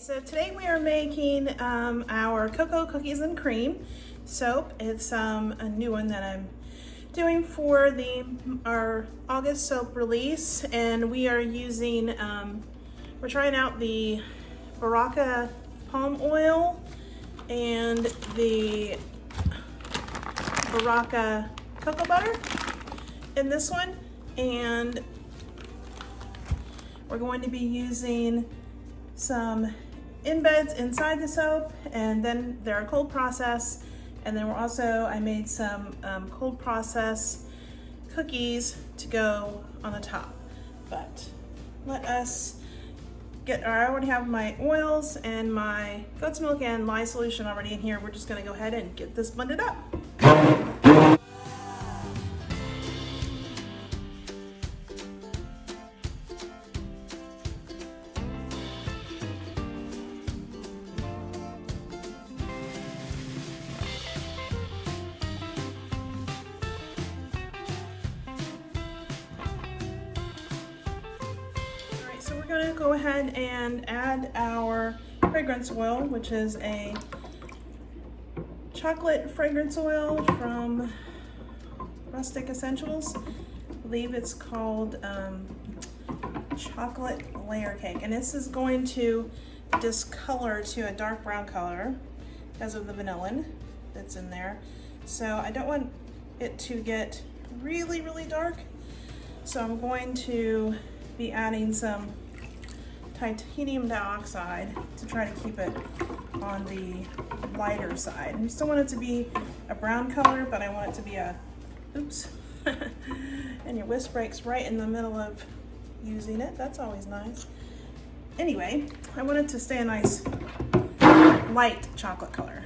So today we are making our cocoa cookies and cream soap. It's a new one that I'm doing for our August soap release, and we are using we're trying out the Baraka palm oil and the Baraka cocoa butter in this one, and we're going to be using some embeds inside the soap, and then they're a cold process, and then I made some cold process cookies to go on the top. But let us I already have my oils and my goat's milk and lye solution already in here. We're just going to go ahead and get this blended up. So we're going to go ahead and add our fragrance oil, which is a chocolate fragrance oil from Rustic Essentials. I believe it's called chocolate layer cake, and this is going to discolor to a dark brown color because of the vanillin that's in there. So I don't want it to get really dark, so I'm going to be adding some titanium dioxide to try to keep it on the lighter side. I still want it to be a brown color, but I want it to be a, oops, and your whisk breaks right in the middle of using it. That's always nice. Anyway, I want it to stay a nice light chocolate color.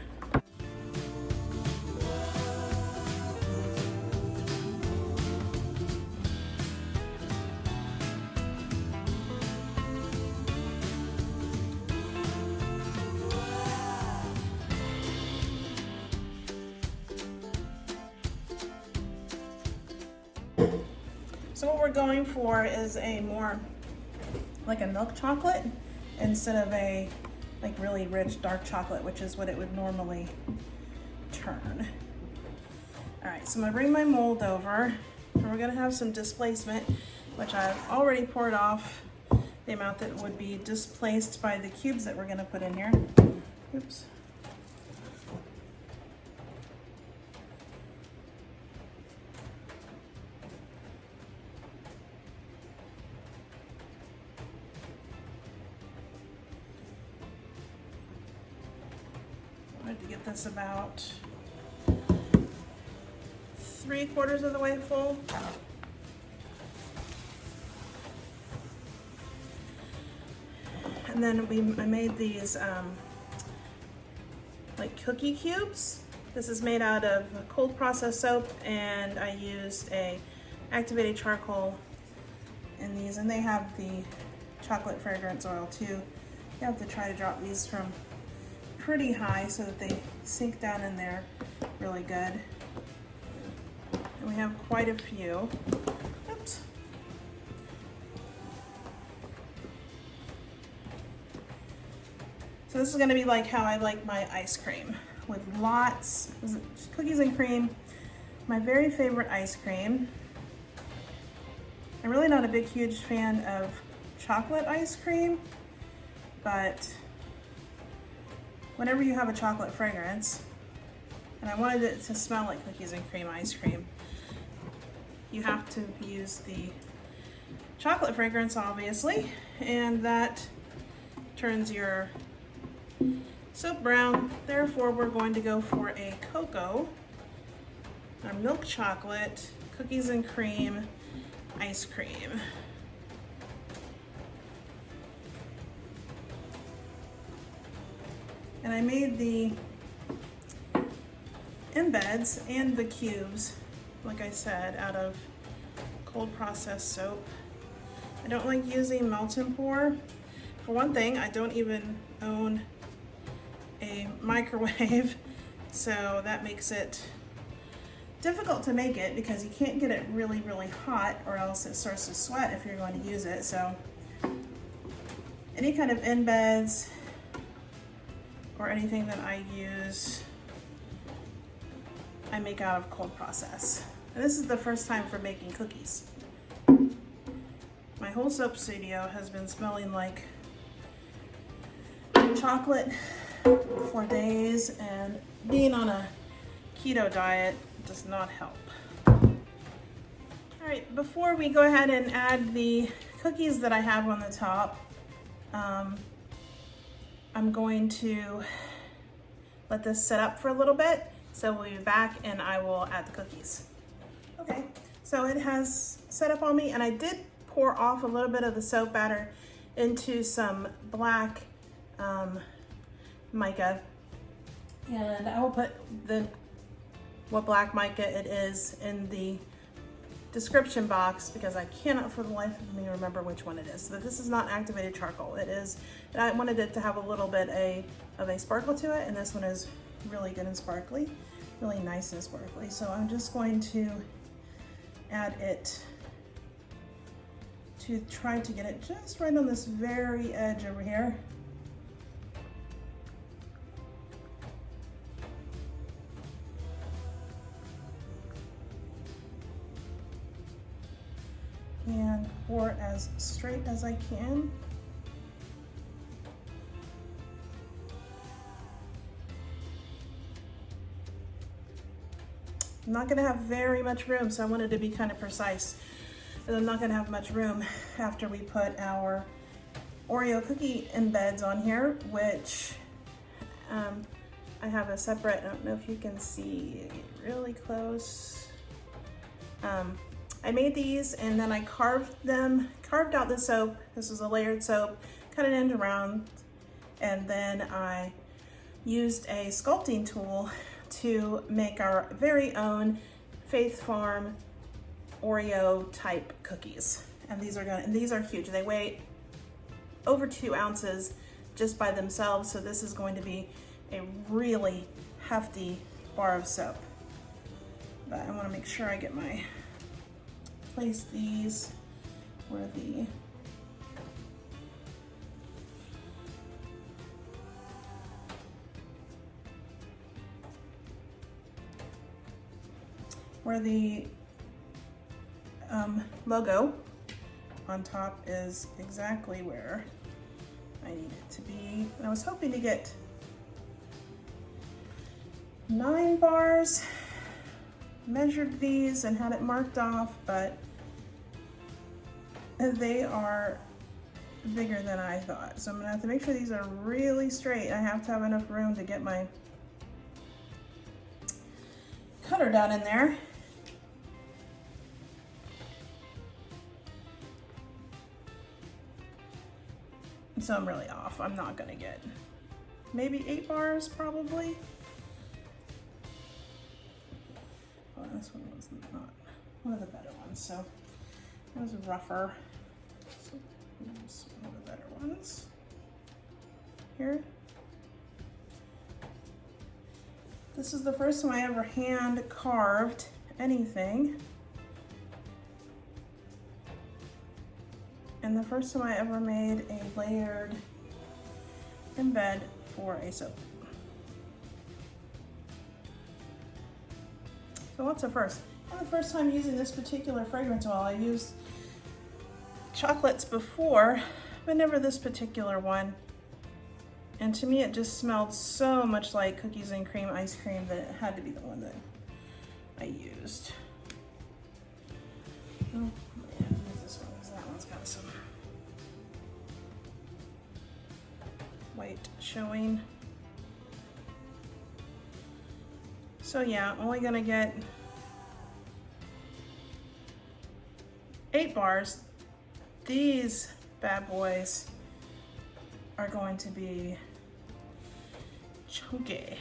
So what we're going for is a more like a milk chocolate instead of a like really rich dark chocolate, which is what it would normally turn. All right, so I'm gonna bring my mold over, and we're gonna have some displacement, which I've already poured off the amount that would be displaced by the cubes that we're gonna put in here. Oops. To get this about 3/4 of the way full. And then I made these like cookie cubes. This is made out of cold process soap, and I used a activated charcoal in these, and they have the chocolate fragrance oil too. You have to try to drop these from pretty high so that they sink down in there really good. And we have quite a few. Oops. So this is going to be like how I like my ice cream, with lots of cookies and cream. My very favorite ice cream. I'm really not a huge fan of chocolate ice cream, but whenever you have a chocolate fragrance, and I wanted it to smell like cookies and cream ice cream, you have to use the chocolate fragrance, obviously, and that turns your soap brown. Therefore, we're going to go for a cocoa, a milk chocolate, cookies and cream ice cream. And I made the embeds and the cubes, like I said, out of cold processed soap. I don't like using melt and pour. For one thing, I don't even own a microwave, so that makes it difficult to make it because you can't get it really hot, or else it starts to sweat if you're going to use it. So any kind of embeds or anything that I use, I make out of cold process. And this is the first time for making cookies. My whole soap studio has been smelling like chocolate for days, and being on a keto diet does not help. All right, before we go ahead and add the cookies that I have on the top, I'm going to let this set up for a little bit. So we'll be back and I will add the cookies. Okay, so it has set up on me, and I did pour off a little bit of the soap batter into some black mica, and I will put what black mica it is in the description box, because I cannot for the life of me remember which one it is. So this is not activated charcoal. It is, I wanted it to have a little bit of a sparkle to it, and this one is really good and sparkly, really nice and sparkly. So I'm just going to add it to try to get it just right on this very edge over here. And pour as straight as I can. I'm not gonna have very much room, so I wanted to be kind of precise. And I'm not gonna have much room after we put our Oreo cookie embeds on here, which I have a separate, I don't know if you can see, really close. I made these and then I carved out the soap. This is a layered soap, cut it into rounds, and then I used a sculpting tool to make our very own Faith Farm Oreo type cookies. And these are huge. They weigh over 2 ounces just by themselves. So this is going to be a really hefty bar of soap. But I want to make sure I get place these where the logo on top is exactly where I need it to be. And I was hoping to get 9 bars, measured these and had it marked off, but they are bigger than I thought. So I'm gonna have to make sure these are really straight. I have to have enough room to get my cutter down in there. So I'm really off. I'm not gonna get maybe 8 bars probably. Oh, this one was not one of the better ones, so it was rougher. So here's one of the better ones. Here. This is the first time I ever hand carved anything. And the first time I ever made a layered embed for a soap. So what's a first? And the first time using this particular fragrance oil. I used chocolates before, but never this particular one. And to me, it just smelled so much like cookies and cream ice cream that it had to be the one that I used. Oh, yeah, use this one because that one's got some white showing. So yeah, I'm only gonna get 8 bars. These bad boys are going to be chunky,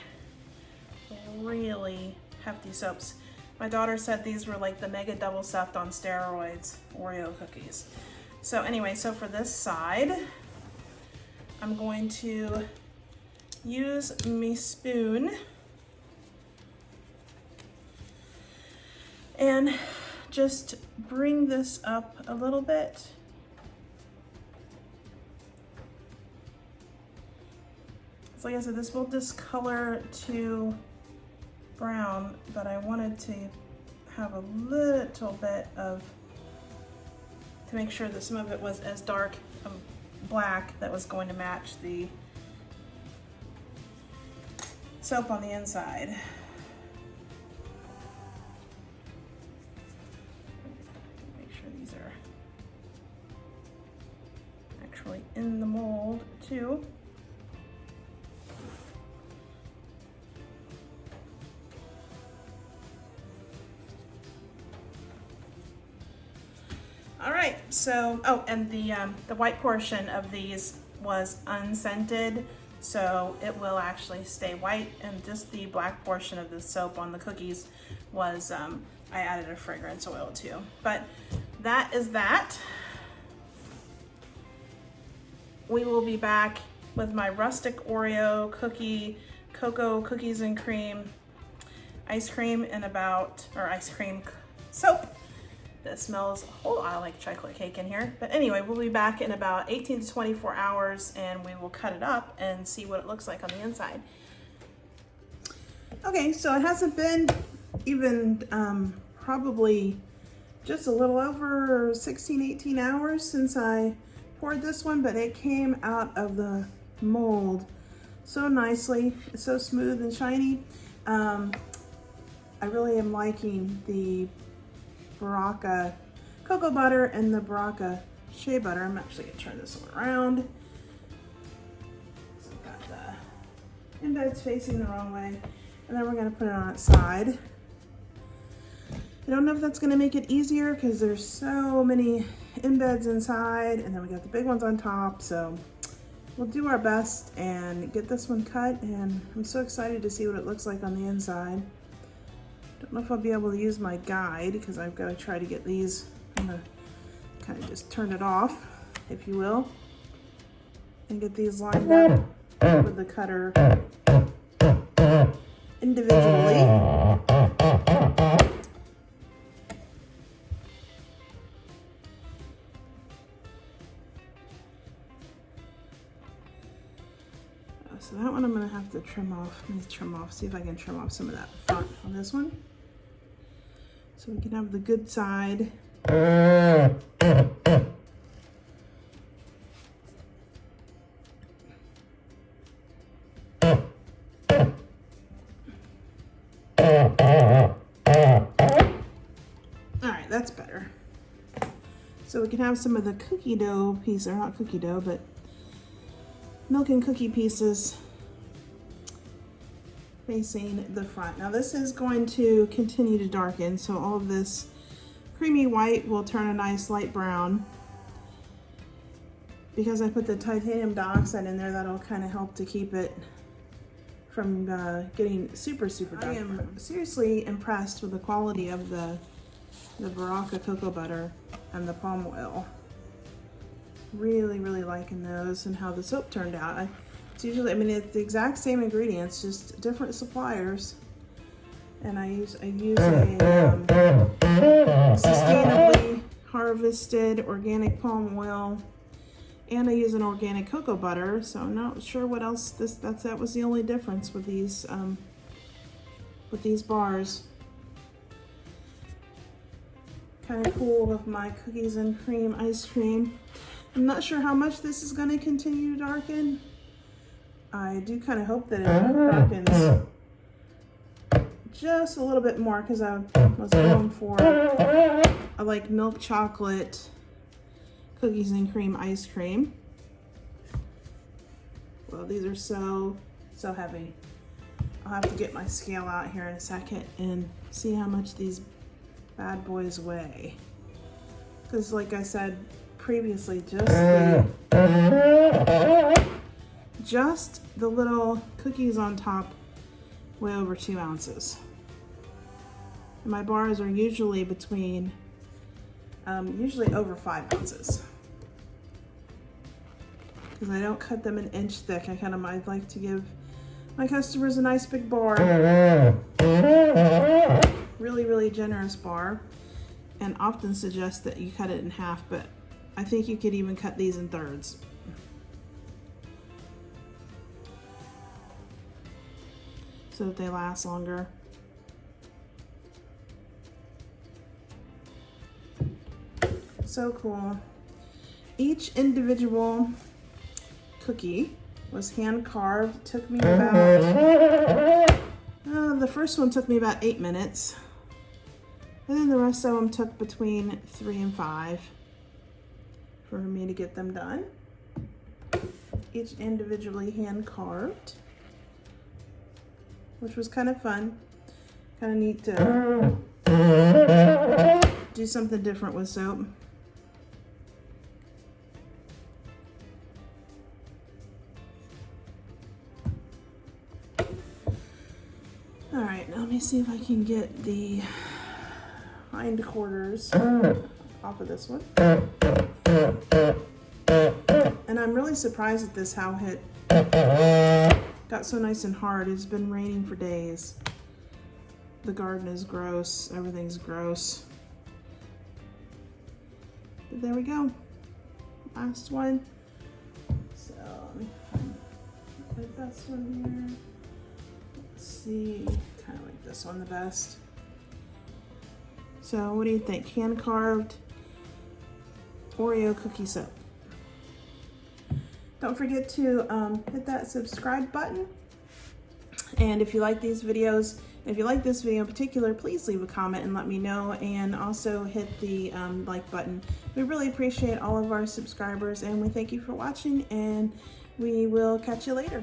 really hefty soaps. My daughter said these were like the mega double stuffed on steroids Oreo cookies. So anyway, so for this side, I'm going to use my spoon and just bring this up a little bit. So like I said, this will discolor to brown, but I wanted to have a little bit of, to make sure that some of it was as dark of black that was going to match the soap on the inside. Make sure these are actually in the mold too. All right, so, oh, and the white portion of these was unscented, so it will actually stay white, and just the black portion of the soap on the cookies was, I added a fragrance oil too. But that is that. We will be back with my rustic Oreo cookie, cocoa cookies and cream, ice cream in about, or ice cream soap. That smells a whole lot like chocolate cake in here. But anyway, we'll be back in about 18 to 24 hours and we will cut it up and see what it looks like on the inside. Okay, so it hasn't been even probably just a little over 16, 18 hours since I poured this one, but it came out of the mold so nicely. It's so smooth and shiny. I really am liking the Baraka cocoa butter and the Baraka Shea butter. I'm actually gonna turn this one around. So I've got the embeds facing the wrong way, and then we're gonna put it on its side. I don't know if that's gonna make it easier because there's so many embeds inside, and then we got the big ones on top, so we'll do our best and get this one cut, and I'm so excited to see what it looks like on the inside. Don't know if I'll be able to use my guide because I've got to try to get these. I'm gonna kind of just turn it off, if you will, and get these lined up with the cutter individually. So that one I'm gonna have to trim off. Let me trim off, see if I can trim off some of that front on this one. So we can have the good side. All right, that's better. So we can have some of the cookie dough piece, or not cookie dough, but milk and cookie pieces facing the front. Now this is going to continue to darken, so all of this creamy white will turn a nice light brown. Because I put the titanium dioxide in there, that'll kind of help to keep it from getting super dark. I am seriously impressed with the quality of the Baraka cocoa butter and the palm oil. Really liking those and how the soap turned out. It's usually, I mean, it's the exact same ingredients, just different suppliers. And I use a sustainably harvested organic palm oil, and I use an organic cocoa butter. So I'm not sure what else that was the only difference with these bars. Kind of cool with my cookies and cream ice cream. I'm not sure how much this is going to continue to darken. I do kind of hope that it darkens just a little bit more because I was going for I like milk chocolate cookies and cream ice cream. Well, these are so heavy. I'll have to get my scale out here in a second and see how much these bad boys weigh. Because like I said previously, just the little cookies on top weigh over 2 ounces. And my bars are usually between, usually over 5 ounces. Because I don't cut them an inch thick. I'd like to give my customers a nice big bar. Really generous bar. And often suggest that you cut it in half, but I think you could even cut these in thirds. so that they last longer. So cool. Each individual cookie was hand carved. Took me about, the first one took me about 8 minutes. And then the rest of them took between 3 and 5 for me to get them done. Each individually hand carved, which was kind of fun. Kind of neat to do something different with soap. All right, now let me see if I can get the hind quarters off of this one. And I'm really surprised at this, how it got so nice and hard. It's been raining for days. The garden is gross, everything's gross. But there we go, last one. So let me find the best one here. Let's see, kind of like this one the best. So what do you think? Hand carved Oreo cookie soap. Don't forget to hit that subscribe button. And if you like these videos, if you like this video in particular, please leave a comment and let me know, and also hit the like button. We really appreciate all of our subscribers, and we thank you for watching, and we will catch you later.